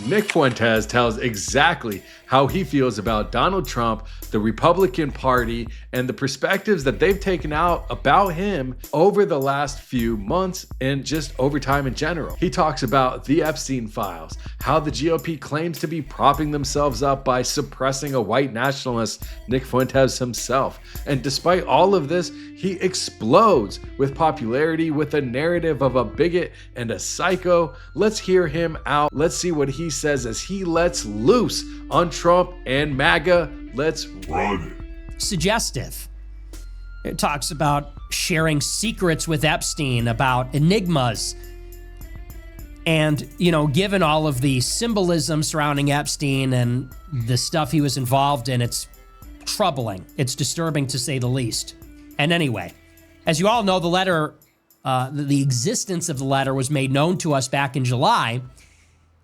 Nick Fuentes tells exactly how he feels about Donald Trump, the Republican Party, and the perspectives that they've taken out about him over the last few months and just over time in general. He talks about the Epstein files, how the GOP claims to be propping themselves up by suppressing a white nationalist, Nick Fuentes himself. And despite all of this, he explodes with popularity with a narrative of a bigot and a psycho. Let's hear him out. Let's see what he says as he lets loose on Trump and MAGA. Let's run it. Suggestive. It talks about sharing secrets with Epstein, about enigmas. And, given all of the symbolism surrounding Epstein and the stuff he was involved in, it's troubling. It's disturbing to say the least. And anyway, as you all know, the letter, the existence of the letter was made known to us back in July.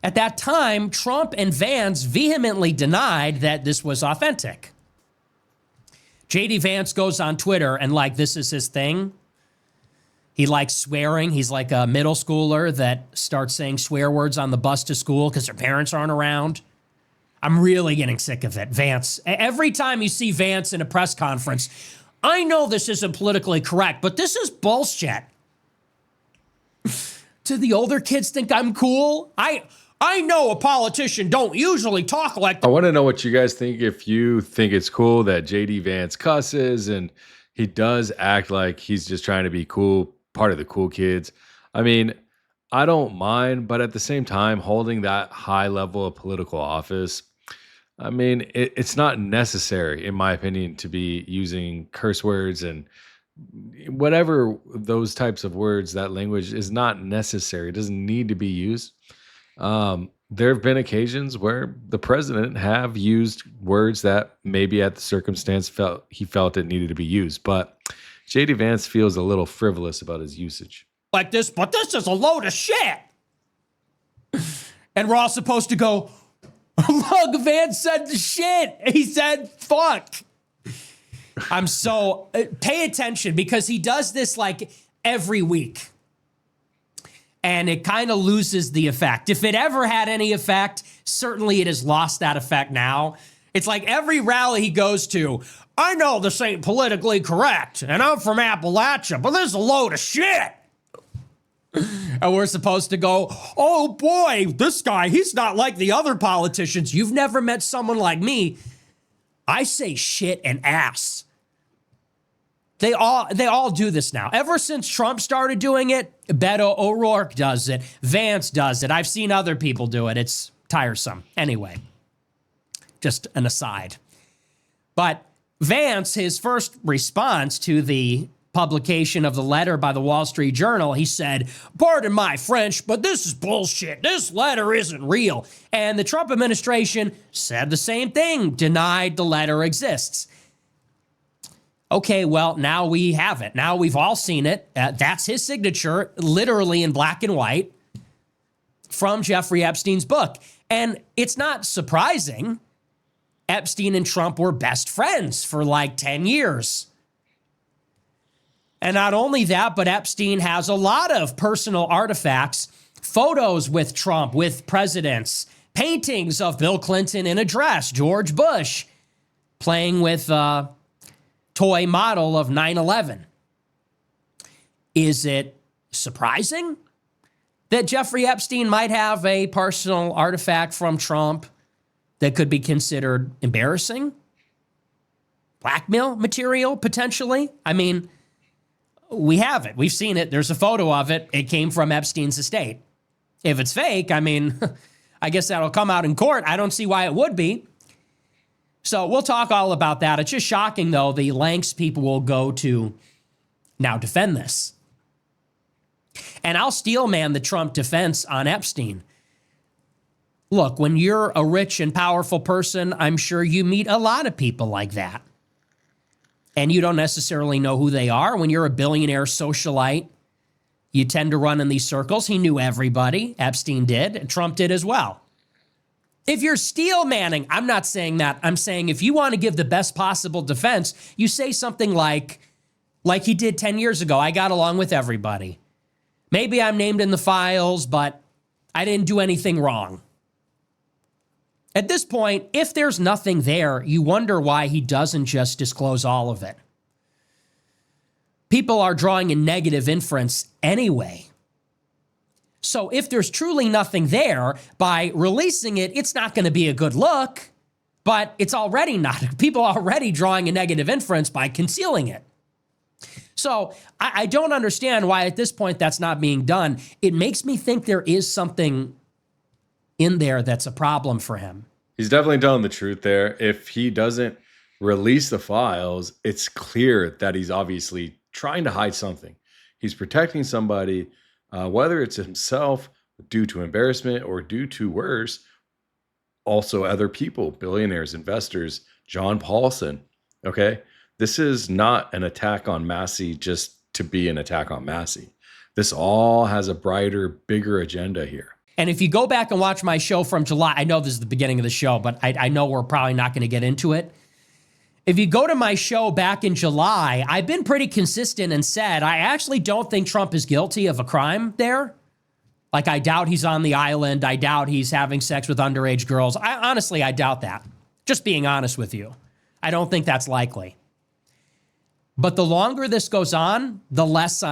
At that time, Trump and Vance vehemently denied that this was authentic. JD Vance goes on Twitter and this is his thing. He likes swearing. He's like a middle schooler that starts saying swear words on the bus to school because their parents aren't around. I'm really getting sick of it. Vance, every time you see Vance in a press conference, I know this isn't politically correct, but this is bullshit. Do the older kids think I'm cool? I know a politician don't usually talk like that. I want to know what you guys think. If you think it's cool that JD Vance cusses and he does act like he's just trying to be cool, part of the cool kids. I mean, I don't mind, but at the same time, holding that high level of political office, I mean, it's not necessary, in my opinion, to be using curse words and whatever those types of words. That language is not necessary. It doesn't need to be used. There have been occasions where the president have used words that maybe at the circumstance he felt it needed to be used. But JD Vance feels a little frivolous about his usage. Like this, but this is a load of shit. And we're all supposed to go, look, Vance said the shit. He said, fuck. Pay attention because he does this every week. And it kind of loses the effect. If it ever had any effect, certainly it has lost that effect now. It's like every rally he goes to, I know this ain't politically correct, and I'm from Appalachia, but this is a load of shit. And we're supposed to go, oh boy, this guy, he's not like the other politicians. You've never met someone like me. I say shit and ass. They all do this now. Ever since Trump started doing it, Beto O'Rourke does it. Vance does it. I've seen other people do it. It's tiresome. Anyway, just an aside. But Vance, his first response to the publication of the letter by the Wall Street Journal, he said, pardon my French, but this is bullshit. This letter isn't real. And the Trump administration said the same thing, denied the letter exists. Okay, well, now we have it. Now we've all seen it. That's his signature, literally in black and white, from Jeffrey Epstein's book. And it's not surprising. Epstein and Trump were best friends for 10 years. And not only that, but Epstein has a lot of personal artifacts, photos with Trump, with presidents, paintings of Bill Clinton in a dress, George Bush playing with a toy model of 9/11. Is it surprising that Jeffrey Epstein might have a personal artifact from Trump that could be considered embarrassing? Blackmail material, potentially? I mean, we have it. We've seen it. There's a photo of it. It came from Epstein's estate. If it's fake, I mean, I guess that'll come out in court. I don't see why it would be. So we'll talk all about that. It's just shocking, though, the lengths people will go to now defend this. And I'll steel man the Trump defense on Epstein. Look, when you're a rich and powerful person, I'm sure you meet a lot of people like that. And you don't necessarily know who they are. When you're a billionaire socialite, you tend to run in these circles. He knew everybody. Epstein did, and Trump did as well. If you're steel manning, I'm not saying that. I'm saying if you want to give the best possible defense, you say something like he did 10 years ago. I got along with everybody. Maybe I'm named in the files, but I didn't do anything wrong. At this point, if there's nothing there, you wonder why he doesn't just disclose all of it. People are drawing a negative inference anyway. So if there's truly nothing there, by releasing it, it's not going to be a good look, but it's already not. People are already drawing a negative inference by concealing it. So I don't understand why at this point that's not being done. It makes me think there is something in there that's a problem for him. He's definitely telling the truth there. If he doesn't release the files, it's clear that he's obviously trying to hide something. He's protecting somebody, whether it's himself due to embarrassment or due to worse, also other people, billionaires, investors, John Paulson. Okay. This is not an attack on Massey just to be an attack on Massey. This all has a brighter, bigger agenda here. And if you go back and watch my show from July, I know this is the beginning of the show, but I know we're probably not going to get into it. If you go to my show back in July, I've been pretty consistent and said, I actually don't think Trump is guilty of a crime there. Like, I doubt he's on the island. I doubt he's having sex with underage girls. Honestly, I doubt that. Just being honest with you. I don't think that's likely. But the longer this goes on, the less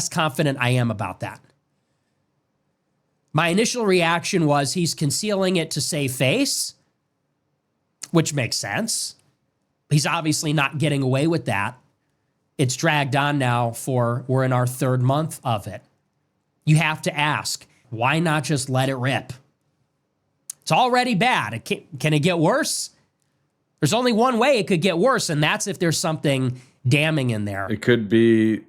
confident I am about that. My initial reaction was he's concealing it to save face, which makes sense. He's obviously not getting away with that. It's dragged on now we're in our third month of it. You have to ask, why not just let it rip? It's already bad. Can it get worse? There's only one way it could get worse, and that's if there's something damning in there. It could be,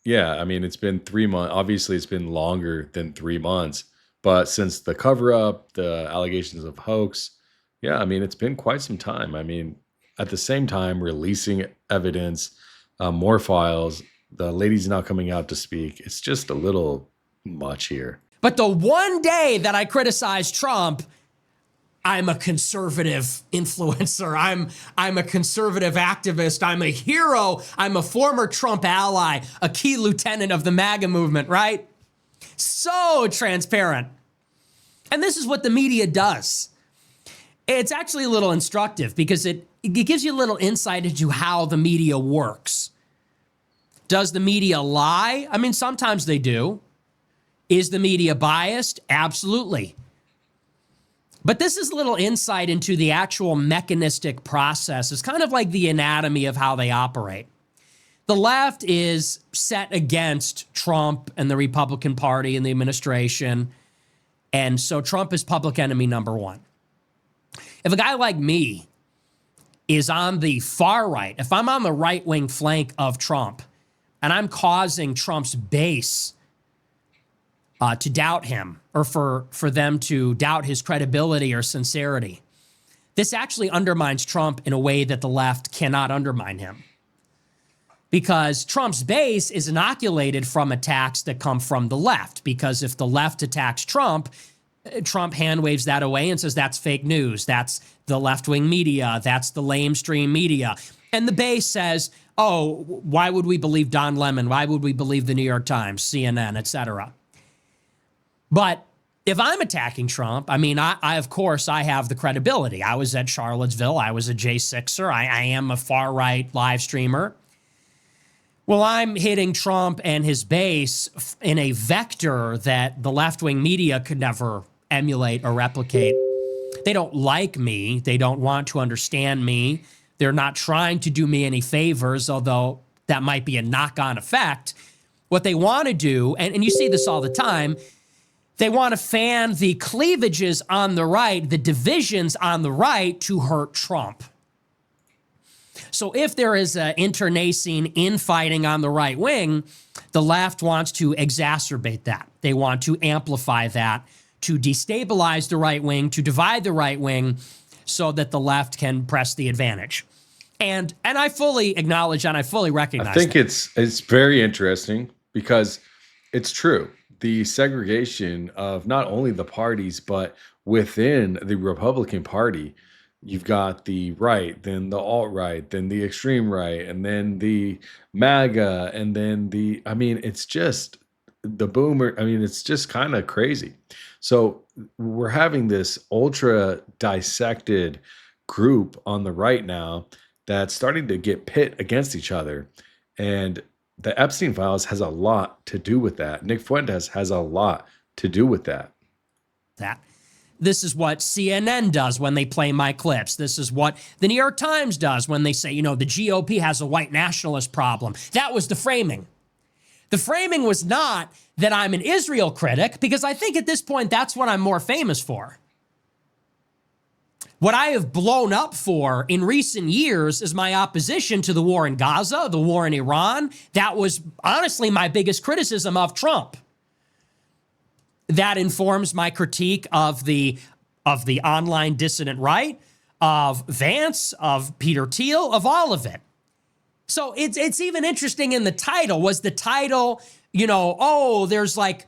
yeah, I mean, it's been 3 months. Obviously, it's been longer than 3 months. But since the cover-up, the allegations of hoax, yeah, I mean, it's been quite some time. I mean, at the same time, releasing evidence, more files, the lady's not coming out to speak. It's just a little much here. But the one day that I criticize Trump, I'm a conservative influencer. I'm a conservative activist. I'm a hero. I'm a former Trump ally, a key lieutenant of the MAGA movement, right? So transparent. And this is what the media does. It's actually a little instructive because it gives you a little insight into how the media works. Does the media lie? I mean, sometimes they do. Is the media biased? Absolutely. But this is a little insight into the actual mechanistic process. It's kind of like the anatomy of how they operate. The left is set against Trump and the Republican Party and the administration. And so Trump is public enemy number one. If a guy like me is on the far right, if I'm on the right-wing flank of Trump and I'm causing Trump's base to doubt him or for them to doubt his credibility or sincerity, this actually undermines Trump in a way that the left cannot undermine him. Because Trump's base is inoculated from attacks that come from the left. Because if the left attacks Trump, Trump hand waves that away and says, that's fake news. That's the left-wing media. That's the lamestream media. And the base says, oh, why would we believe Don Lemon? Why would we believe the New York Times, CNN, etc.? But if I'm attacking Trump, I mean, I of course, I have the credibility. I was at Charlottesville. I was a J6er. I am a far-right live streamer. Well, I'm hitting Trump and his base in a vector that the left-wing media could never emulate or replicate. They don't like me. They don't want to understand me. They're not trying to do me any favors, although that might be a knock-on effect. What they want to do, and you see this all the time, they want to fan the cleavages on the right, the divisions on the right to hurt Trump. So if there is an internecine infighting on the right wing, the left wants to exacerbate that. They want to amplify that, to destabilize the right wing, to divide the right wing so that the left can press the advantage. And I fully acknowledge and I fully recognize I think that. it's very interesting because it's true. The segregation of not only the parties, but within the Republican Party, you've got the right, then the alt-right, then the extreme right, and then the MAGA, and then I mean, it's just the boomer, I mean, it's just kind of crazy. So we're having this ultra dissected group on the right now that's starting to get pit against each other. And the Epstein files has a lot to do with that. Nick Fuentes has a lot to do with that. That. This is what CNN does when they play my clips. This is what the New York Times does when they say, you know, the GOP has a white nationalist problem. That was the framing. The framing was not that I'm an Israel critic, because I think at this point that's what I'm more famous for. What I have blown up for in recent years is my opposition to the war in Gaza, the war in Iran. That was honestly my biggest criticism of Trump. That informs my critique of the online dissident right, of Vance, of Peter Thiel, of all of it. So it's even interesting in the title. Was the title, you know, oh, there's like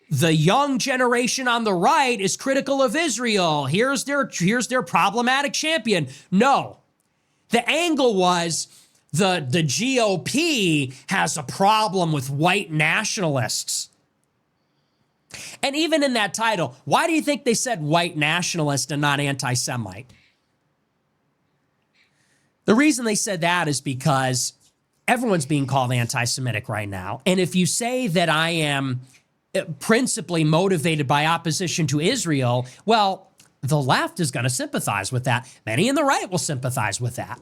the young generation on the right is critical of Israel. Here's their problematic champion. No, the angle was the GOP has a problem with white nationalists. And even in that title, why do you think they said white nationalist and not anti-Semite? The reason they said that is because everyone's being called anti-Semitic right now. And if you say that I am principally motivated by opposition to Israel, well, the left is going to sympathize with that. Many in the right will sympathize with that.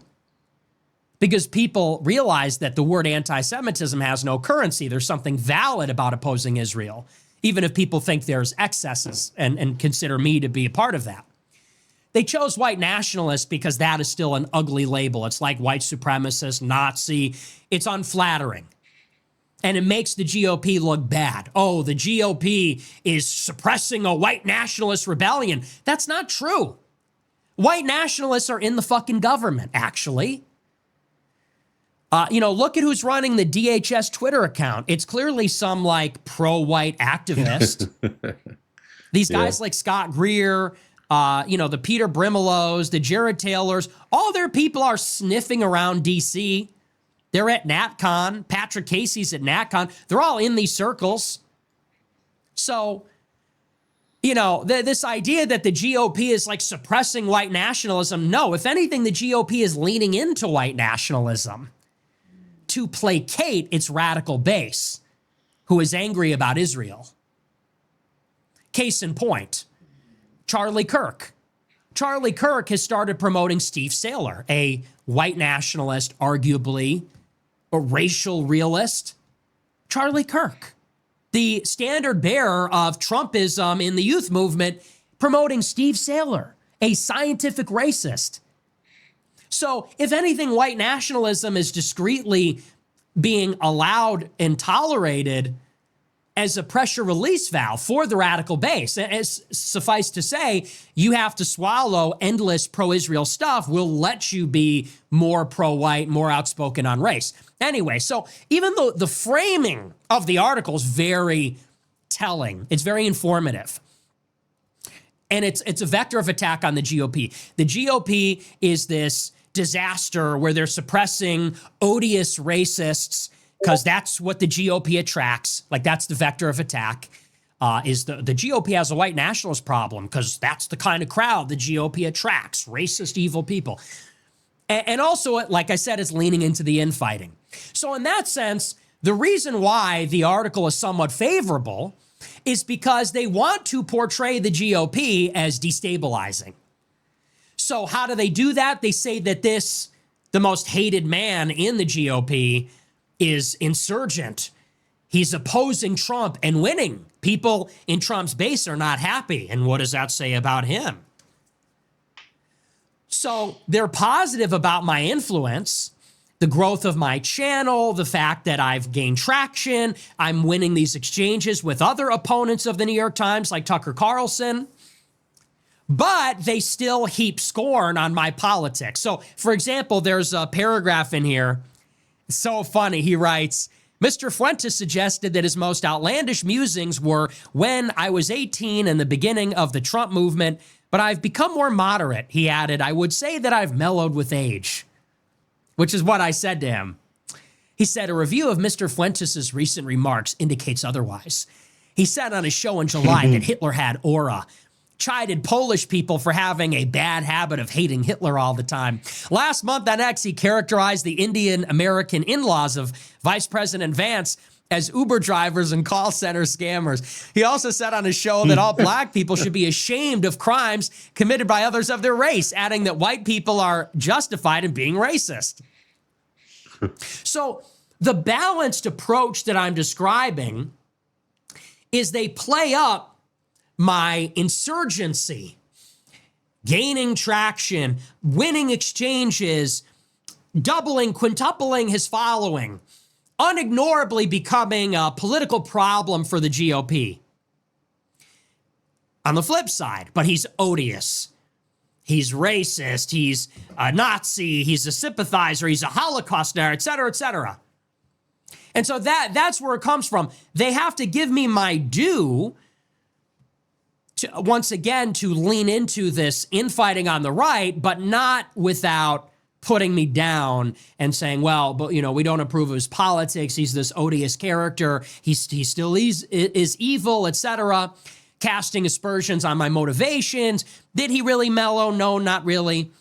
Because people realize that the word anti-Semitism has no currency. There's something valid about opposing Israel, even if people think there's excesses and consider me to be a part of that. They chose white nationalist because that is still an ugly label. It's like white supremacist, Nazi. It's unflattering. And it makes the GOP look bad. Oh, the GOP is suppressing a white nationalist rebellion. That's not true. White nationalists are in the fucking government, actually. You know, look at who's running the DHS Twitter account. It's clearly some like pro-white activist. These guys like Scott Greer, you know, the Peter Brimelows, the Jared Taylors, all their people are sniffing around DC. They're at NatCon. Patrick Casey's at NatCon. They're all in these circles. So, you know, this idea that the GOP is like suppressing white nationalism. No, if anything, the GOP is leaning into white nationalism to placate its radical base, who is angry about Israel. Case in point, Charlie Kirk. Charlie Kirk has started promoting Steve Sailer, a white nationalist, arguably a racial realist. Charlie Kirk, the standard bearer of Trumpism in the youth movement, promoting Steve Sailer, a scientific racist. So if anything, white nationalism is discreetly being allowed and tolerated as a pressure release valve for the radical base. As suffice to say, you have to swallow endless pro-Israel stuff. We'll let you be more pro-white, more outspoken on race. Anyway, so even though the framing of the article is very telling, it's very informative. And it's a vector of attack on the GOP. The GOP is this disaster where they're suppressing odious racists because that's what the GOP attracts. Like, that's the vector of attack. Is the GOP has a white nationalist problem because that's the kind of crowd the GOP attracts, racist, evil people. And also, like I said, it's leaning into the infighting. So in that sense, the reason why the article is somewhat favorable is because they want to portray the GOP as destabilizing. So how do they do that? They say that the most hated man in the GOP is insurgent. He's opposing Trump and winning. People in Trump's base are not happy. And what does that say about him? So they're positive about my influence, the growth of my channel, the fact that I've gained traction. I'm winning these exchanges with other opponents of the New York Times like Tucker Carlson. But they still heap scorn on my politics. So, for example, there's a paragraph in here. It's so funny. He writes, Mr. Fuentes suggested that his most outlandish musings were when I was 18 and the beginning of the Trump movement, but I've become more moderate. He added, I would say that I've mellowed with age, which is what I said to him. He said, a review of Mr. Fuentes' recent remarks indicates otherwise. He said on his show in July that Hitler had aura, chided Polish people for having a bad habit of hating Hitler all the time. Last month on X, he characterized the Indian-American in-laws of Vice President Vance as Uber drivers and call center scammers. He also said on his show that all black people should be ashamed of crimes committed by others of their race, adding that white people are justified in being racist. So the balanced approach that I'm describing is they play up my insurgency, gaining traction, winning exchanges, doubling, quintupling his following, unignorably becoming a political problem for the GOP. On the flip side, but he's odious. He's racist. He's a Nazi. He's a sympathizer. He's a Holocaust nerd, et cetera, et cetera. And so that's where it comes from. They have to give me my due to, once again, to lean into this infighting on the right, but not without putting me down and saying, well, but we don't approve of his politics. He's this odious character. He still is evil, etc. Casting aspersions on my motivations. Did he really mellow? No, not really.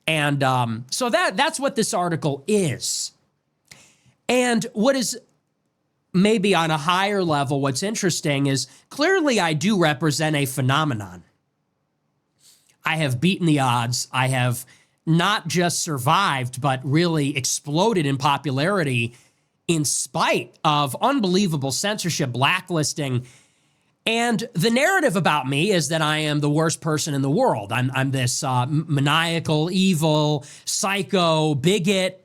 And so that's what this article is. And what is maybe on a higher level, what's interesting is clearly I do represent a phenomenon. I have beaten the odds. I have not just survived, but really exploded in popularity in spite of unbelievable censorship, blacklisting. And the narrative about me is that I am the worst person in the world. I'm this maniacal, evil, psycho, bigot.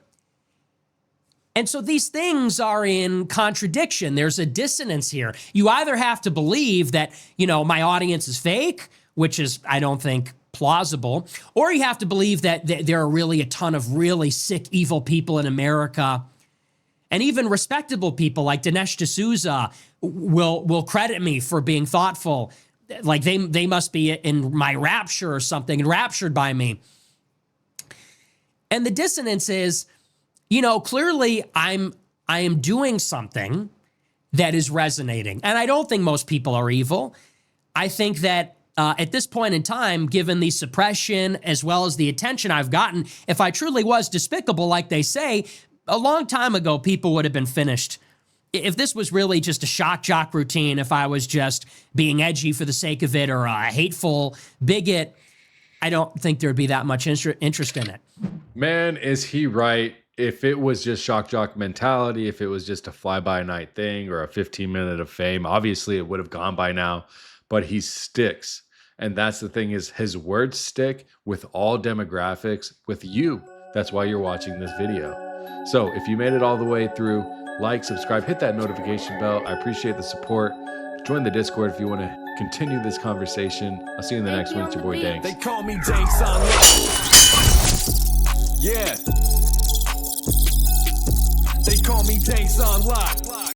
And so these things are in contradiction. There's a dissonance here. You either have to believe that, my audience is fake, which is, I don't think, plausible, or you have to believe that there are really a ton of really sick, evil people in America. And even respectable people like Dinesh D'Souza will credit me for being thoughtful. Like they must be in my rapture or something, enraptured by me. And the dissonance is, clearly I am doing something that is resonating. And I don't think most people are evil. I think that at this point in time, given the suppression as well as the attention I've gotten, if I truly was despicable, like they say, a long time ago, people would have been finished. If this was really just a shock jock routine, if I was just being edgy for the sake of it or a hateful bigot, I don't think there'd be that much interest in it. Man, is he right? If it was just shock jock mentality, if it was just a fly-by-night thing or a 15-minute of fame, obviously it would have gone by now, but he sticks. And that's the thing, is his words stick with all demographics, with you. That's why you're watching this video. So if you made it all the way through, like, subscribe, hit that notification bell. I appreciate the support. Join the Discord if you want to continue this conversation. I'll see you in the next one. It's your boy Danks. They call me Danks on lock. Yeah. They call me Danks on lock.